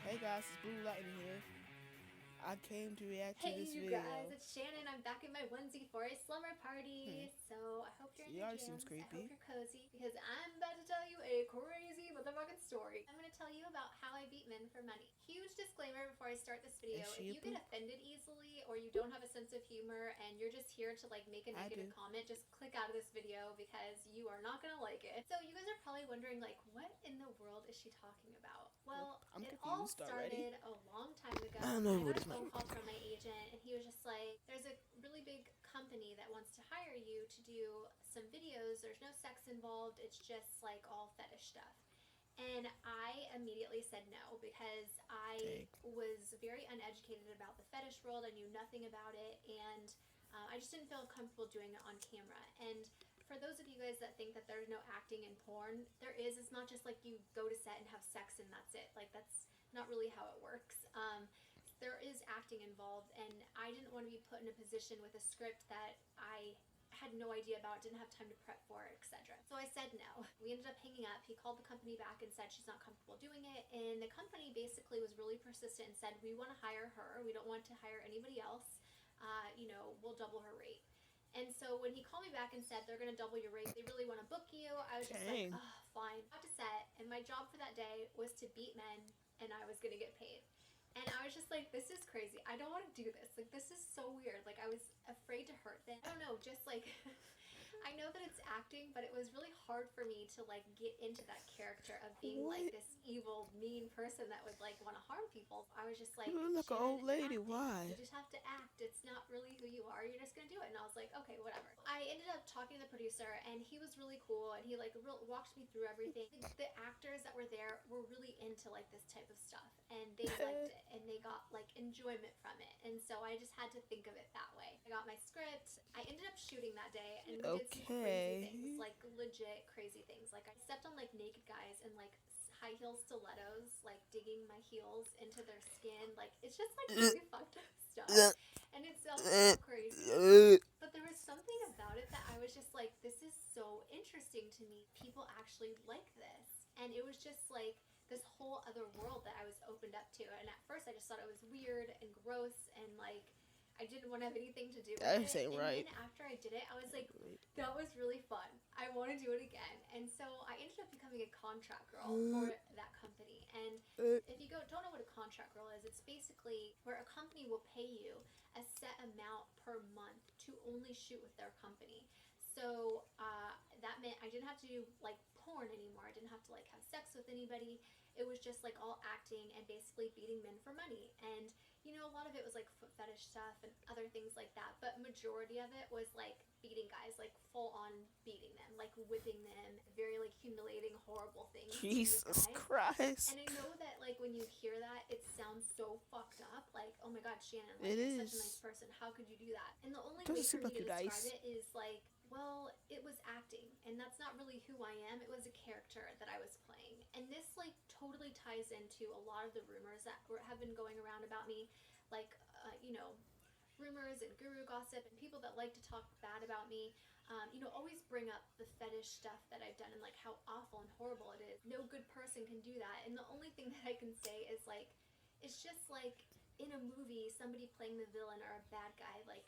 Hey guys, it's Blue Lightning here. I came to react to Hey this you guys, video. it's Shannon. I'm back in my onesie for a slumber party. So I hope you're in She your already seems jams. I hope creepy. you're cozy because I'm about to tell you a crazy motherfucking story. I'm going to tell you about how I beat men for money. Huge disclaimer before I start this Is video. If she a you get poop? offended easily or you don't have a sense of humor and you're just here to like make a I negative do. comment, just click out of this video because you are not going to like it. So you guys are probably wondering like, what in the world is she talking about? Nope, Well, I'm it all confused already. started a long time ago. I don't know I who got a this might phone be. call from my agent and he was just like, there's a really big company that wants to hire you to do some videos. There's no sex involved. It's just like all fetish stuff. And I immediately said no because I Dang. was very uneducated about the fetish world. I knew nothing about it, and I just didn't feel comfortable doing it on camera. And for those of you guys that think that there's no acting in porn, there is. It's not just like you go to set and have sex and that's it. Like, that's not really how it works. There is acting involved, and I didn't want to be put in a position with a script that I had no idea about, didn't have time to prep for, etc. So I said no. We ended up hanging up. He called the company back and said she's not comfortable doing it. And the company basically was really persistent and said, we want to hire her. We don't want to hire anybody else. We'll double her rate. And so when he called me back and said they're going to double your rate, they really want to book you, I was just like, Dang. oh, fine. I got to set, and my job for that day was to beat men, and I was going to get paid. And I was just like, this is crazy. I don't want to do this. Like, this is so weird. Like, I was afraid to hurt them. I don't know, just like, I know that it's acting, but it was really hard for me to like get into that character of being like What? this evil, mean person that would like want to harm people. I was just You like, look like an Shannon, old it's lady. acting. You Why? just have to act. It's not really who you are. You're just gonna do it. And I was like, okay, whatever. I ended up talking to the producer, and he was really cool, and he like walked me through everything. The actors that were there were really into like this type of stuff, and they liked it, and they got like enjoyment from it. And so I just had to think of it that way. I got my script. I ended up shooting that day, and we did some crazy things, Okay. like legit crazy things. Like, I stepped on like naked guys and like high heel stilettos, like digging my heels into their skin. Like, it's just like really fucked up stuff. And it sounds so crazy. But there was something about it that I was just like, this is so interesting to me. People actually like this. And it was just like this whole other world that I was opened up to. And at first I just thought it was weird and gross and like I didn't want to have anything to do with That it. ain't And then right. after I did it, I was like, that was really fun. I want to do it again. And so I ended up becoming a contract girl for that company. And if you don't know what a contract girl is, it's basically where a company will pay you a set amount per month to only shoot with their company. So that meant I didn't have to do like porn anymore. I didn't have to like have sex with anybody. It was just like all acting and basically beating men for money. And a lot of it was like foot fetish stuff and other things like that. But majority of it was like beating guys, like full on beating them, like whipping them, very like humiliating, horrible things to these Jesus guys. Christ. And I know that like when you hear that, it sounds so fucked up. Like, oh my God, Shannon, like It you're such a nice is. person. How could you do that? And the only Doesn't way for seem me like to you describe nice. it is like, well, it was acting, and that's not really who I am. It was a character that I was playing. And this like totally ties into a lot of the rumors that have been going around about me, like rumors and guru gossip and people that like to talk bad about me, always bring up the fetish stuff that I've done and like how awful and horrible it is. No good person can do that. And the only thing that I can say is like, it's just like in a movie, somebody playing the villain or a bad guy, like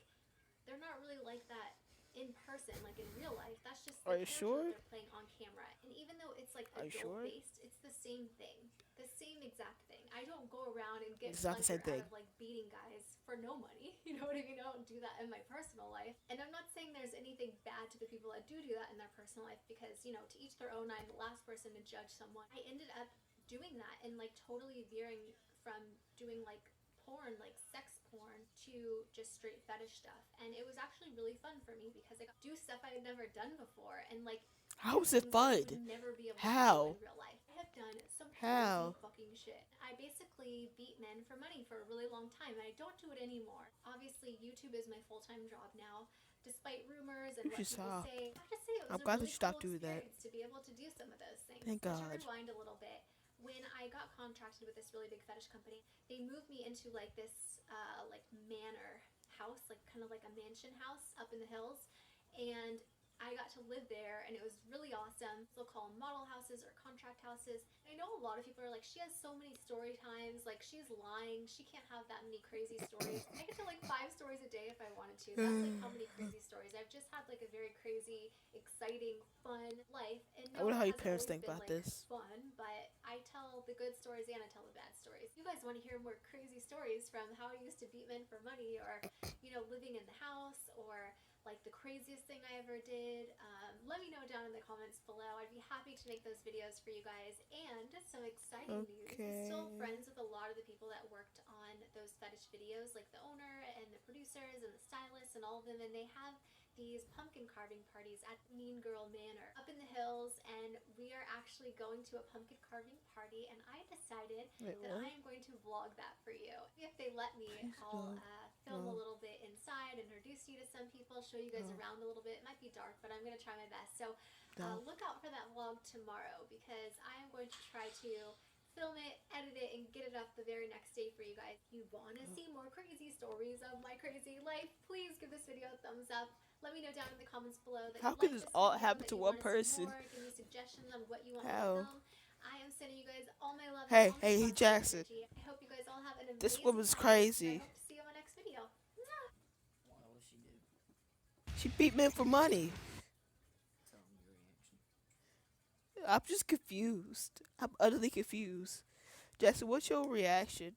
they're not really like that in person, like in real life. That's just Are the you character that sure? they're playing on camera. And even though it's like Are you adult sure? based, it's the same thing. The same exact thing. I don't go around and get Exactly the same pleasure out thing. of like beating guys for no money. You know what I mean? I don't do that in my personal life. And I'm not saying there's anything bad to the people that do that in their personal life because, to each their own. I'm the last person to judge someone. I ended up doing that and like totally veering from doing like porn, like sex porn, to just straight fetish stuff. And it was actually really fun for me because I got to do stuff I had never done before and like How do is it things that I would fun? never be able to do in How? real life. I have done some crazy How? fucking shit. I basically beat men for money for a really long time, and I don't do it anymore. Obviously, YouTube is my full-time job now, despite rumors and You what should people stop. say. I have to say it I'm was a glad that really you cool stopped doing that. experience to be able to do some of those things. Thank But to God. rewind a little bit, when I got contracted with this really big fetish company, they moved me into like this like manor house, like kind of like a mansion house up in the hills, and I got to live there, and it was really awesome. They'll call them model houses or contract houses. I know a lot of people are like, she has so many story times, like she's lying, she can't have that many crazy stories. I could tell like 5 stories a day if I wanted to. That's like how many crazy stories. I've just had like a very crazy, exciting, fun life. And I no, wonder it how your hasn't parents always think been about like this. fun, but I tell the good stories and I tell the bad stories. You guys want to hear more crazy stories from how I used to beat men for money, or living in the house, or like the craziest thing I ever did, let me know down in the comments below. I'd be happy to make those videos for you guys. And some exciting news, still Okay. friends with a lot of the people that worked on those fetish videos, like the owner and the producers and the stylists and all of them, and they have these pumpkin carving parties at Mean Girl Manor up in the hills, and we are actually going to a pumpkin carving party, and I decided Wait, that what? I am going to vlog that for you. If they let me, Please I'll don't. film a No. little bit inside, introduce you to some people, show you guys No. around a little bit. It might be dark, but I'm going to try my best. So No. look out for that vlog tomorrow, because I am going to try to film it, edit it, and get it up the very next day for you guys. If you want to see more crazy stories of my crazy life, please give this video a thumbs up. Let me know down in the comments below that How you could like this this all video, happen that to you one want to see person? more. Give me suggestions on what you want me to How? film. I am sending you guys all my love and Hey, all my hey, positive Jackson. energy. I hope you guys all have an This amazing woman's time, and I crazy. hope to see you on my next video. Why would she do? She beat men for money. Tell me your reaction. I'm just confused. I'm utterly confused. Jackson, what's your reaction?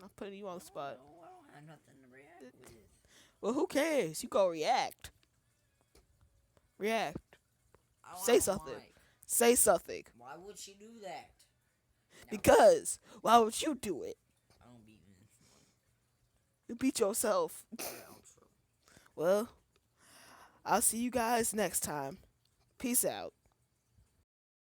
I'm putting you on the spot. No, I don't have nothing to react with. Well, who cares? You go react. React. Oh, Say I don't something. like. Say something. Why would she do that? Now, Because why would you do it? I don't beat men for money. You beat yourself. Yeah, outro. Well, I'll see you guys next time. Peace out.